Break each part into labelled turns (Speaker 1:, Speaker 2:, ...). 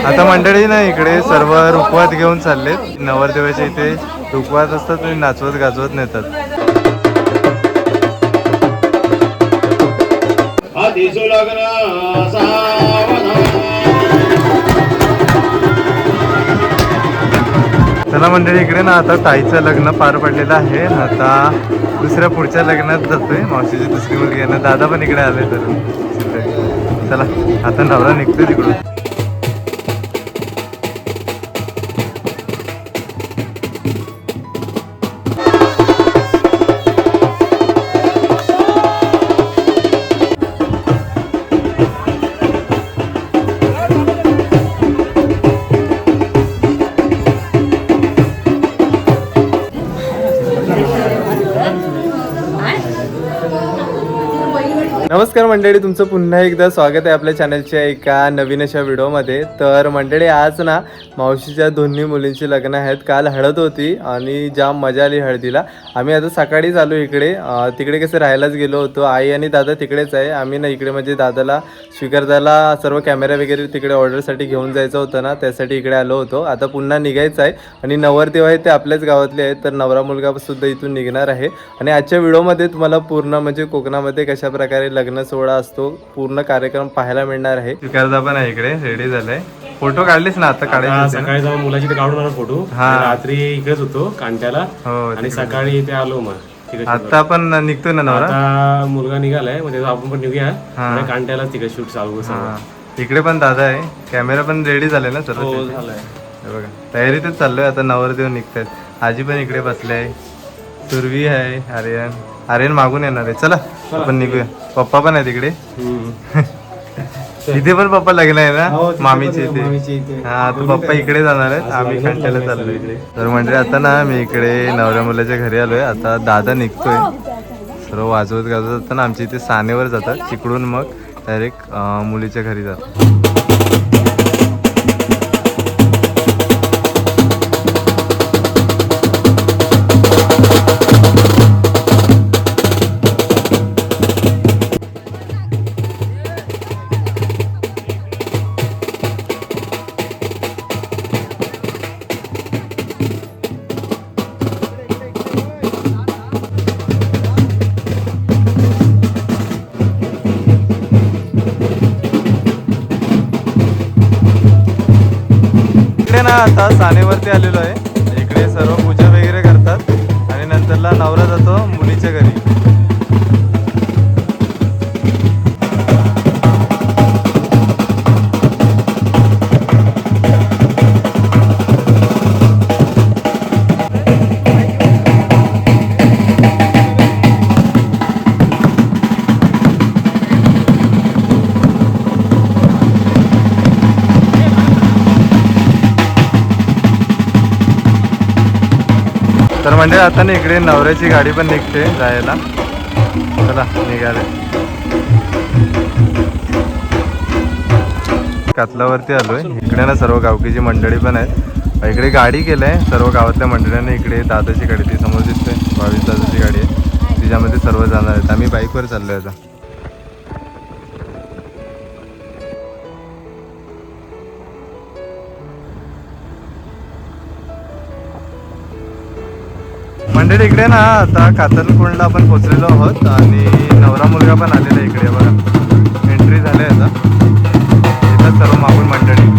Speaker 1: आता मंडळी ना इकडे सर्व रुखवात घेऊन चाललेत. नवरदेवाच्या इथे रुखवात असतात आणि नाचवत गाजवत नेतात. चला मंडळी इकडे ना आता ताईचं लग्न पार पडलेलं आहे. आता दुसऱ्या पुढच्या लग्नात जातोय. मावशीची दुसरी मुलगी आहे ना. दादा पण इकडे आले तर चला आता नवरा निघतोय तिकडून. नमस्कार मंडळी, तुमचं पुन्हा एकदा स्वागत आहे आपल्या चॅनलच्या एका नवीन अशा व्हिडिओमध्ये. तर मंडळी आज ना मावशीच्या दोन्ही मुलींची लग्न आहेत. काल हळद होती आणि जाम मजा आली हळदीला. आम्ही आता सकाळीच आलो इकडे. तिकडे कसं राहायलाच गेलो होतो. आई आणि दादा तिकडेच आहे. आम्ही ना इकडे म्हणजे दादाला स्वीकारताला सर्व कॅमेरा वगैरे तिकडे ऑर्डरसाठी घेऊन जायचं होतं ना, त्यासाठी इकडे आलो होतो. आता पुन्हा निघायचं आहे आणि नवरदेव आहे ते आपल्याच गावातले आहेत. तर नवरा मुलगा सुद्धा इथून निघणार आहे. आणि आजच्या व्हिडिओमध्ये तुम्हाला पूर्ण म्हणजे कोकणामध्ये कशा प्रकारे लग्न सोहळा असतो पूर्ण कार्यक्रम पाहायला मिळणार आहे. स्वीकारता पण आहे इकडे रेडी झालाय. फोटो काढलेच ना आता काढायचे
Speaker 2: सकाळी जाऊन मुलाची ते काढून आलो फोटो. रात्री इकडेच होतो कांट्याला आणि सकाळी इथे आलो. मग
Speaker 1: आता पण निघतोय ना नवरा.
Speaker 2: आता मुलगा निघालाय म्हणजे आपण पण निघूया कांट्याला तिकडे शूट चालू.
Speaker 1: इकडे पण दादा आहे. कॅमेरा पण रेडी झाले ना सर्व. बघा तयारीतच चाललोय. आता नवरदेव निघतात. आजी पण इकडे बसले आहे. सुरवी आहे. आर्यन मागून येणार आहे. चला आपण निघूया. पप्पा पण आहे तिकडे. इथे पण पप्पा लग्न आहे ना मामीचे इथे. हा तर पप्पा इकडे जाणार आहेत. आम्ही कंट्याला चाललोय इकडे. तर म्हणजे आता ना मी इकडे नवऱ्या मुलाच्या घरी आलोय. आता दादा निघतोय. सर्व वाजवत गाजवत असताना आमच्या इथे सानेवर जातात. तिकडून मग डायरेक्ट मुलीच्या घरी जातात. आता सानेवरती आलेलो आहे. इकडे सर्व पूजा वगैरे करतात आणि नंतरला नवरा जातो मुलीच्या घरी. तर म्हणजे आता ना इकडे नवऱ्याची गाडी पण निघते जायला. चला निघाले. कातलावरती आलोय. इकडे ना सर्व गावकीची मंडळी पण आहेत. इकडे गाडी केलंय सर्व गावातल्या मंडळींनी. इकडे दादाची गाडी ती समोर दिसते. 22 दादाची गाडी आहे. तिच्यामध्ये सर्व जाणार आहेत. आम्ही बाईकवर चाललोय आता. मंडळी इकडे ना आता कातलकुंडला आपण पोचलेलो आहोत आणि नवरा मुलगा पण आलेला आहे इकडे. बघा एंट्री झाली आता. येतात सर्व मागून मंडळी.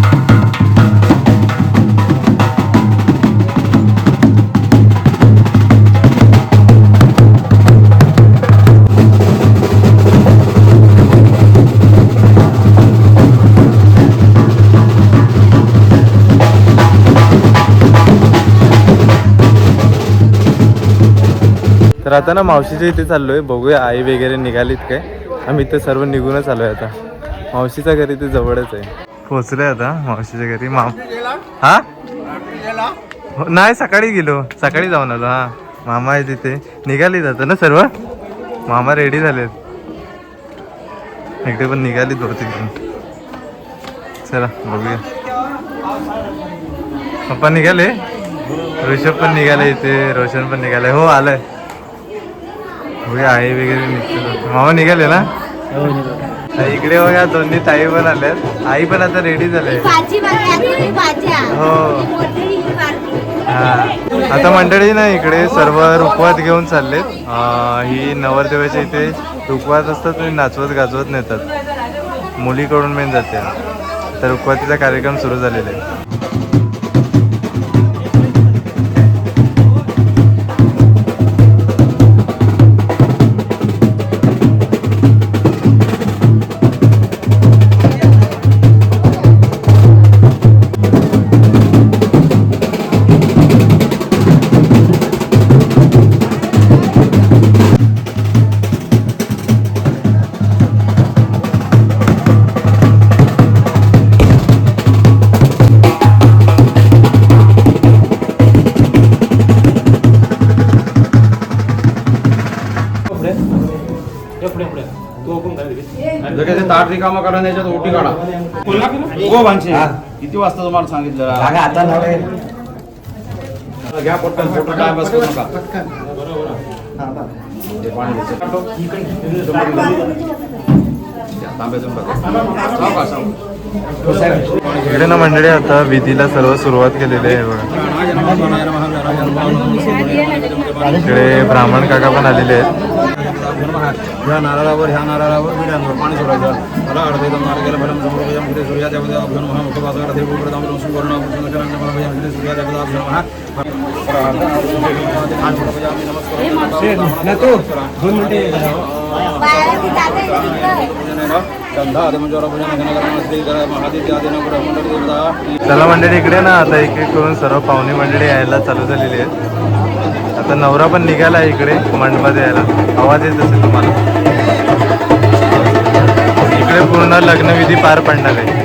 Speaker 1: तर आता ना मावशीच्या इथे चाललोय. बघूया आई वगैरे निघालीत काय. आम्ही इथे सर्व निघूनच आलोय. आता मावशीच्या घरी ते जवळच आहे. पोचलोय आता मावशीच्या घरी. हा नाही सकाळी गेलो. सकाळी जाऊन आलो. हा मामा आहे तिथे. निघाली जातं ना सर्व. मामा रेडी झालेत. इकडे पण निघालीत बहुतेक. चला बघूया. पप्पा निघाले. ऋषभ पण निघाले इथे. रोशन पण निघाले. हो आलंय. आई वगैरे निघते. मामा निघाले ना. इकडे बघा दोन्ही ताई पण आल्यात. आई पण आता रेडी झाले. हो हा. आता मंडळी ना इकडे सर्व रुखवत घेऊन चाललेत. ही नवरदेवाच्या इथे रुखवत असतात आणि नाचवत गाजवत नेतात. मुलीकडून मेन जाते. तर रुखवतीचा कार्यक्रम सुरू झालेला आहे.
Speaker 3: ताट रिकामा करा याच्यात ओटी काढा. हो भानशे किती वाजता तुम्हाला सांगितलं घ्या पटकन फोटो काय बस करू नका. ते पाणी
Speaker 1: इकडे ना मंडळी आता विधीला सर्व सुरुवात केलेली आहे बघा. इकडे ब्राह्मण काका पण आलेले आहेत.
Speaker 3: ह्या नारळावर विड्यांवर पाणी सोडायचं. मला अर्धे नारळाला फलम समोर पुढे सूर्या देवता अभ्यन महामुखवासा अर्धे उपरताम सुवर्ण भूषण मला सूर्या देवता अभ्यन महा
Speaker 1: चला मंडळी इकडे ना आता एक एक करून सर्व पाहुणे मंडळी यायला चालू झालेली आहेत. आता नवरा पण निघाला आहे इकडे मंडपात यायला. आवाज येत असेल तुम्हाला. इकडे पूर्ण लग्नविधी पार पडणार आहे.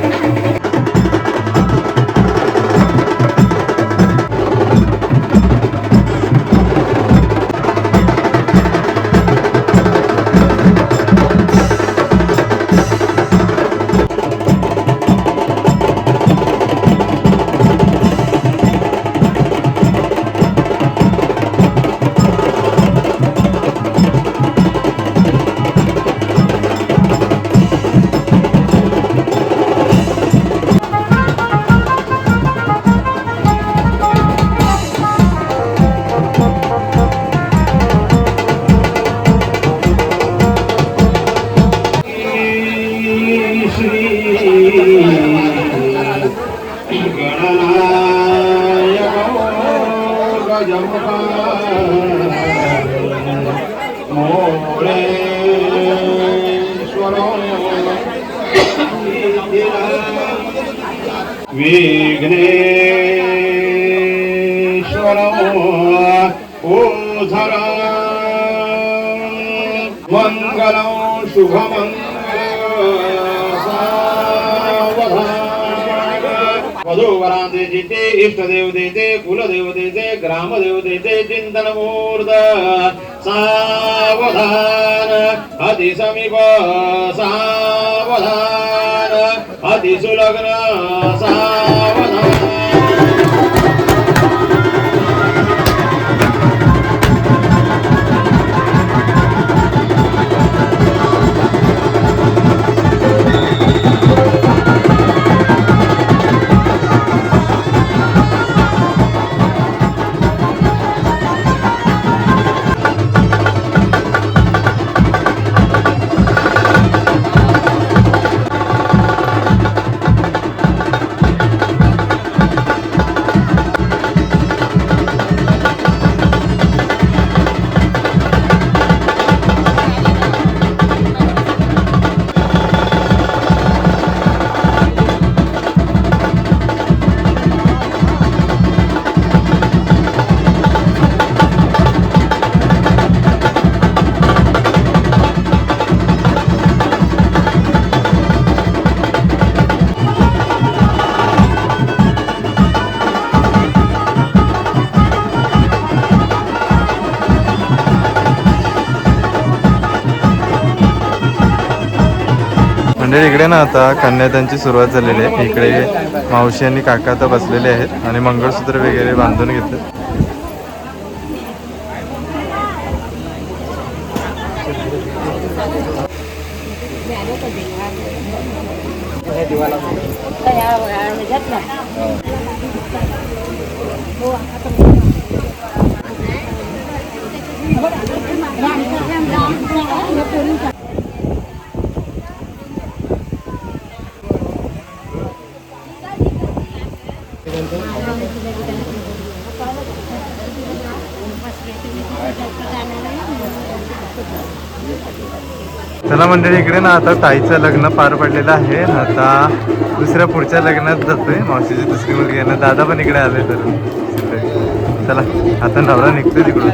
Speaker 3: मंगलं वधूवरांचे जिते इष्टदेवतेचे कुलदेवतेचे ग्रामदेवतेचे चिंतन मूर्त सावधान अतिसमीप सावधान अतिसुलग्न सावधान.
Speaker 1: म्हणजे इकडे ना आता कन्यादानची सुरुवात झालेली आहे. इकडे मावशी आणि काका आता बसलेले आहेत आणि मंगळसूत्र वगैरे बांधून घेतले. चला मंडळी, इकडे ना आता ताईचं लग्न पार पडलेलं आहे. आता दुसऱ्या पुढच्या लग्नात जातोय. मावशीची दुसरी मुलगी आहे ना, दादा पण इकडे आले. तर चला आता नवरा निघतोय तिकडून.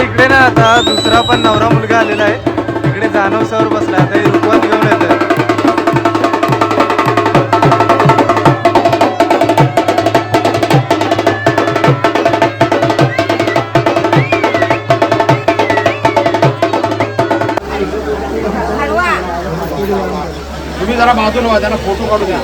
Speaker 1: इकडे ना आता दुसरा पण नवरा मुलगा आलेला आहे. इकडे जानव सर बसला. आता हे रुखवत घेऊन येत आहे.
Speaker 3: तुम्ही जरा बाजूला व्हा, त्यांना फोटो काढू द्या.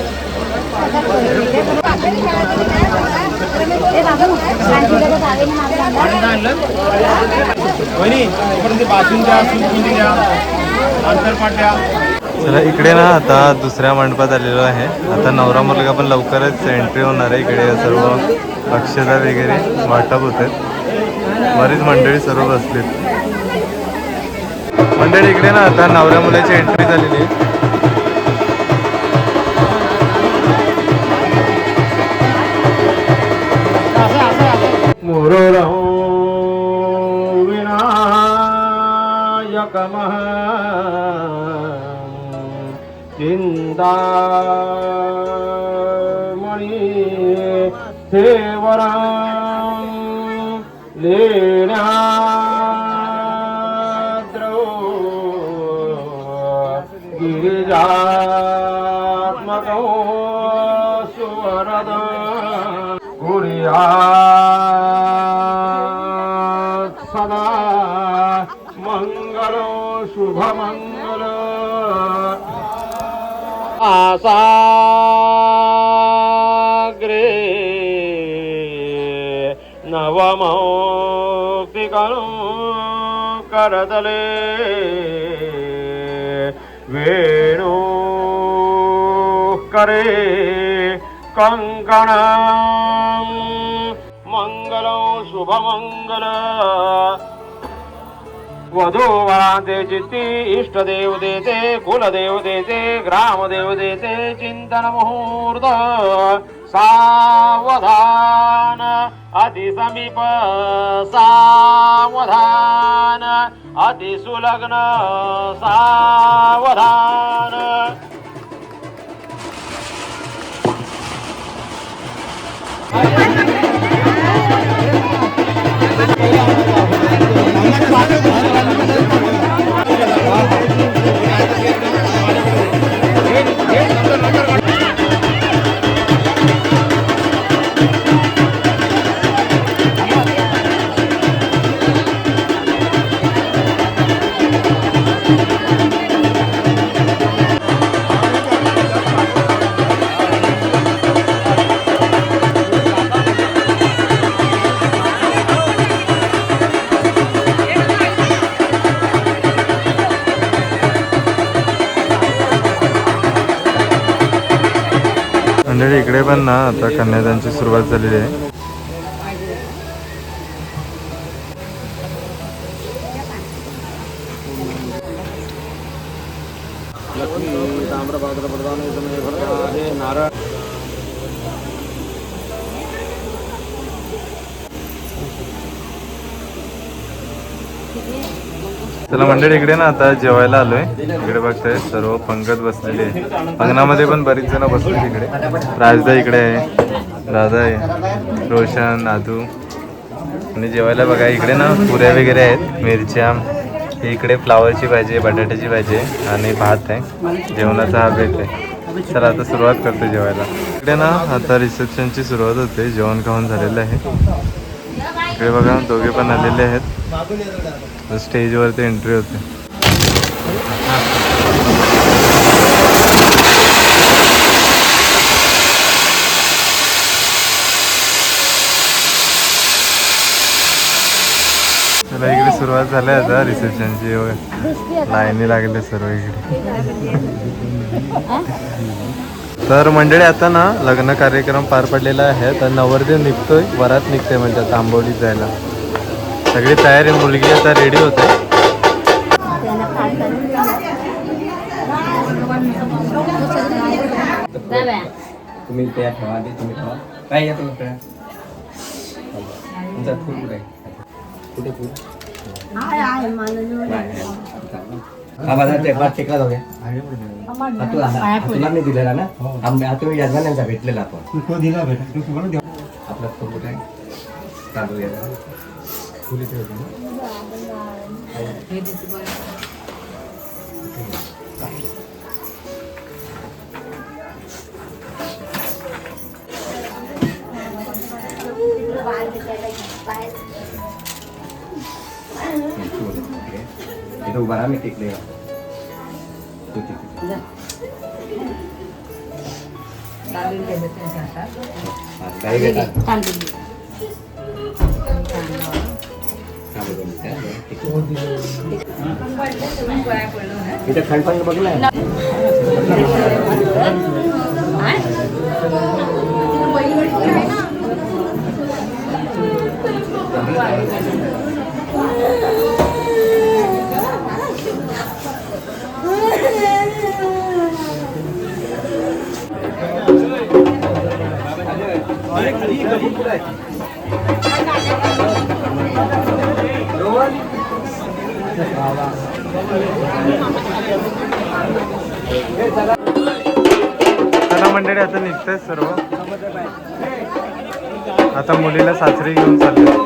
Speaker 1: चला इकडे ना आता दुसऱ्या मंडपात आलेलो आहे. आता नवरा मुलगा पण लवकरच एंट्री होणार आहे. इकडे सर्व अक्षता वगैरे वाटप होत आहेत. बरीच मंडळी सर्व बसलीत. मंडळी इकडे ना आता नवऱ्या मुलाची एंट्री झालेली आहे.
Speaker 3: चिंतामणी ठेवरा लेण्याद्रो गिरिजात्मको सुवरद कुर्यात् सदा मंगल शुभमंगल. आसाग्रे नवमौक्तिकं करतले वेणु करे कंकणं मंगलं शुभमंगल. वधूवरांते चित्ती इष्टदेव देते कुलदेव देते ग्रामदेव देते चिंतन मुहूर्त सावधान अतिसमीप सावधान अतिसुलग्न सावधान.
Speaker 1: मंडळी इकडे पण ना आता कन्यादानची सुरुवात झालेली आहे.
Speaker 3: लक्ष्मी ताम्रपात्र प्रदान समय भरते नारायण.
Speaker 1: चला मंडळी इकडे ना आता जेवायला आलोय. इकडे बघताय सर्व पंगत बसलेली आहे. अंगणामध्ये पण बरीच जण बसले. इकडे राजदा इकडे आहे, राधा आहे, रोशन, नादू. आणि जेवायला बघा इकडे ना पुऱ्या वगैरे आहेत, मिरच्या, इकडे फ्लावरची भाजी आहे, बटाट्याची भाजी आहे आणि भात आहे. जेवणाचा हा बेत आहे. चला आता सुरुवात करतो जेवायला. इकडे ना आता रिसेप्शनची सुरुवात होते. जेवण खाऊन झालेलं आहे. इकडे बघा दोघे पण आलेले आहेत. स्टेजवरती एंट्री होते. चला इकडे सुरुवात झाली आता रिसेप्शनची. लाईनी लागले सर्व इकडे. तर मंडळी आता ना लग्न कार्यक्रम पार पडलेला आहे. तर नवरदेव निघतोय, वरात निघते म्हणजे आता आंबोलीत जायला. सगळी तयारी, मुलगी आता रेडी होते.
Speaker 4: तुम्ही त्या ठेवा, तुम्ही ठेवा. काय येतो तुमचा फूल कुठे कुठे फूल हा माझा टेकला जाऊया. तुला मी दिलेला ना, तुम्ही यजमानांचा भेटलेला आपण दिला भेट. आपला फूल कुठे आहे? तांदूळ यायला फुल इथे होते ना. इथं उभा राहा, मी टेकले. इथं खंडपाणी बघलं.
Speaker 1: चला मंडळी आता निघतंय सर्व. आता मुलीला सासरी घेऊन चालले.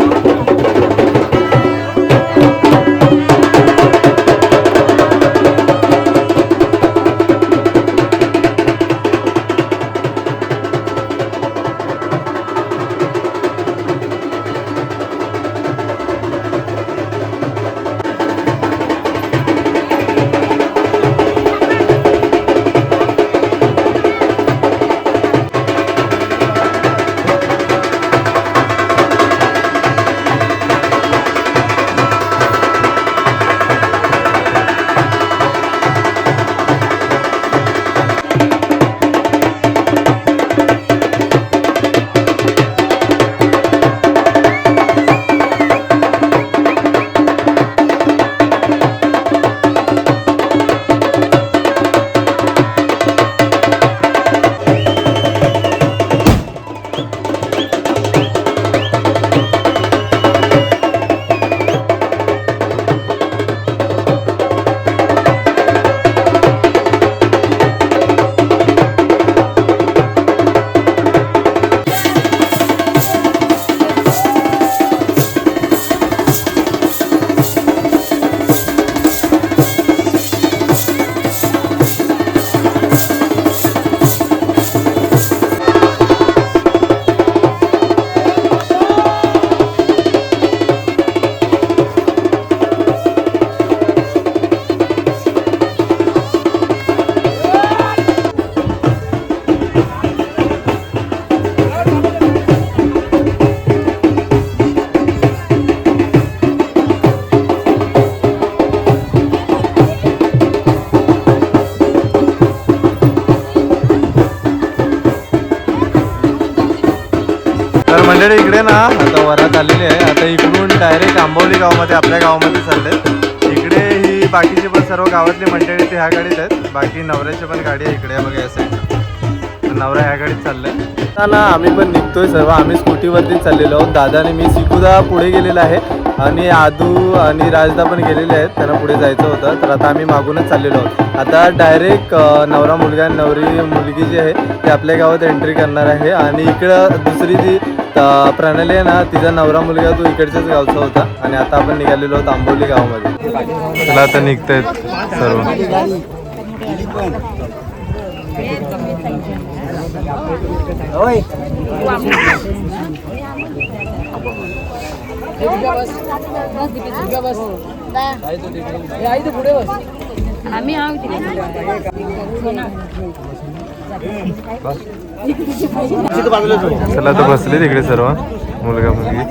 Speaker 1: मंडळी इकडे ना आता वरात आलेली आहे. आता इकडून डायरेक्ट आंबोली गावामध्ये, आपल्या गावामध्ये चालले. इकडे ही बाकीची पण सर्व गावातली मंडळी ते ह्या गाडीत आहेत. बाकी नवऱ्याची पण गाडी आहे इकडे बघा या साईडला. नवरा ह्या गाडीत चाललाय. आता ना आम्ही पण निघतोय सर्व. आम्ही स्कूटीवरती चाललेलो आहोत. दादा आणि मी. सिकुदा पुढे गेलेला आहे आणि आदू आणि राजदा पण गेलेले आहेत. त्यांना पुढे जायचं होतं. तर आता आम्ही मागूनच चाललेलो आहोत. आता डायरेक्ट नवरा मुलगा आणि नवरी मुलगी जी आहे ती आपल्या गावात एंट्री करणार आहे. आणि इकडं दुसरी जी तर प्रणाली आहे ना, तिचा नवरा मुलगा तो इकडच्याच गावचा होता आणि आता आपण निघालेलो आहोत आंबोली गावामध्ये. चला आता निघतायत सर्व. चला आता बसले तिकडे सर्व मुलगा मुलगी.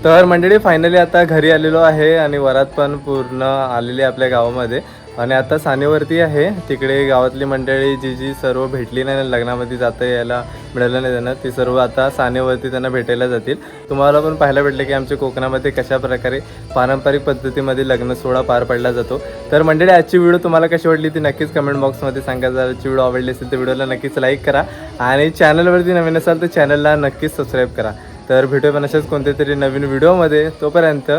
Speaker 1: तर मंडळी फायनली आता घरी आलेलो आहे आणि वरात पण पूर्ण आलेली आपल्या गावामध्ये आणि आता सानेवरती आहे. तिकडे गावातली मंडळी जी जी सर्व भेटली नाही लग्नामध्ये जाता यायला मिळालं नाही त्यांना, ती सर्व आता सानेवरती त्यांना भेटायला जातील. तुम्हाला पण पाहायला भेटलं की आमच्या कोकणामध्ये कशा प्रकारे पारंपरिक पद्धतीमध्ये लग्न सोहळा पार पडला जातो. तर मंडळी आजची व्हिडिओ तुम्हाला कशी वाटली ती नक्कीच कमेंट बॉक्समध्ये सांगा. जर आजची व्हिडिओ आवडली असेल तर व्हिडिओला नक्कीच लाईक करा आणि चॅनलवरती नवीन असाल तर चॅनलला नक्कीच सबस्क्राईब करा. तर भेटूया पण अशाच कोणत्या तरी नवीन व्हिडिओमध्ये. तोपर्यंत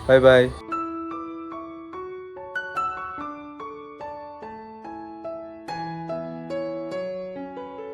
Speaker 1: बाय बाय.